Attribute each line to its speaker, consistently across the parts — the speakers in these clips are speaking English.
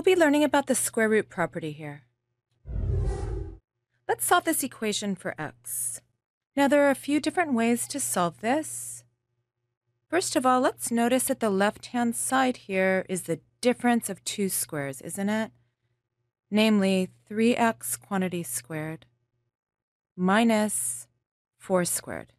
Speaker 1: We'll be learning about the square root property here. Let's solve this equation for x. Now there are a few different ways to solve this. First of all, let's notice that the left-hand side here is the difference of two squares, isn't it? Namely, 3x quantity squared minus 4 squared.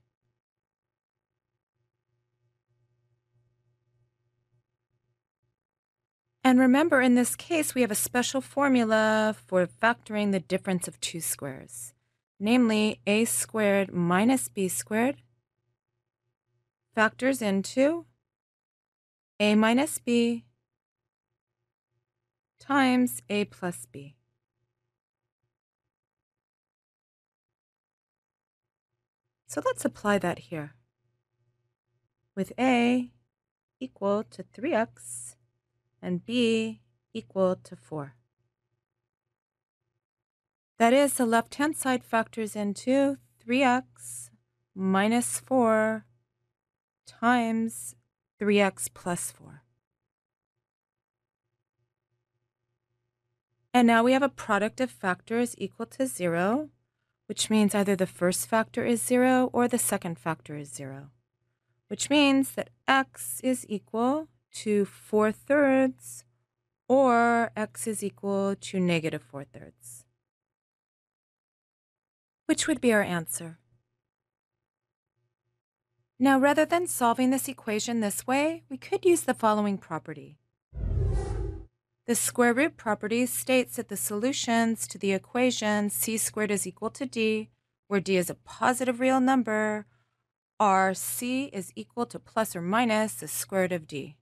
Speaker 1: And remember, in this case, we have a special formula for factoring the difference of two squares, namely a squared minus b squared factors into a minus b times a plus b. So let's apply that here, with a equal to 3x and b equal to 4. That is, the left-hand side factors into 3x minus 4 times 3x plus 4. And now we have a product of factors equal to 0, which means either the first factor is 0 or the second factor is 0, which means that x is equal to 4/3 or x is equal to negative 4/3, which would be our answer. Now, rather than solving this equation this way, we could use the following property. The square root property states that the solutions to the equation c squared is equal to d, where d is a positive real number, are c is equal to plus or minus the square root of d.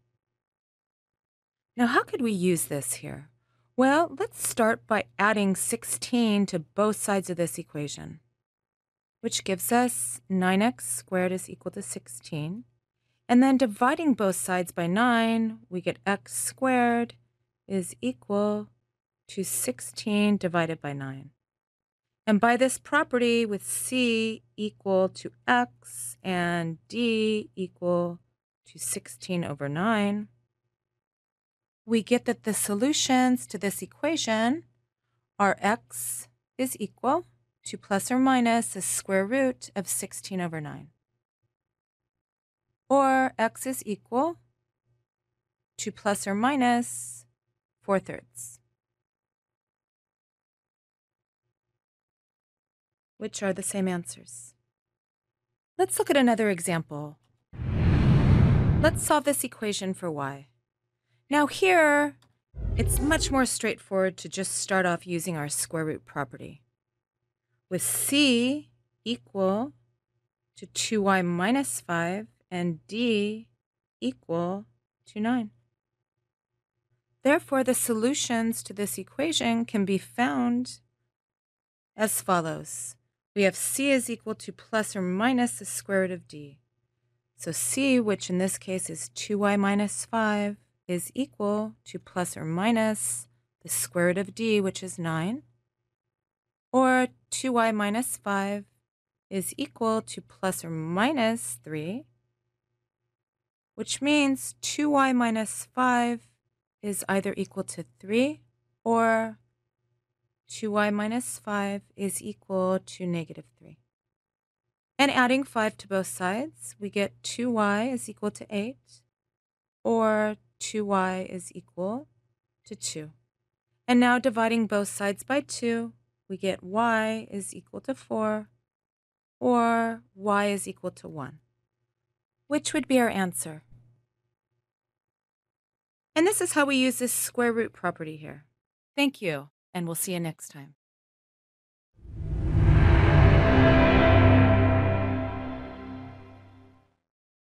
Speaker 1: Now, how could we use this here? Well, let's start by adding 16 to both sides of this equation, which gives us 9x squared is equal to 16. And then dividing both sides by 9, we get x squared is equal to 16 divided by 9. And by this property, with c equal to x and d equal to 16 over 9, we get that the solutions to this equation are x is equal to plus or minus the square root of 16 over 9. Or x is equal to plus or minus 4/3, which are the same answers. Let's look at another example. Let's solve this equation for y. Now here, it's much more straightforward to just start off using our square root property, with c equal to 2y minus 5 and d equal to 9. Therefore, the solutions to this equation can be found as follows. We have c is equal to plus or minus the square root of d. So c, which in this case is 2y minus 5, is equal to plus or minus the square root of d, which is 9. Or 2y minus 5 is equal to plus or minus 3, which means 2y minus 5 is either equal to 3 or 2y minus 5 is equal to negative 3. And adding 5 to both sides, we get 2y is equal to 8 or 2y is equal to 2. And now dividing both sides by 2, we get y is equal to 4 or y is equal to 1, which would be our answer. And this is how we use this square root property here. Thank you, and we'll see you next time.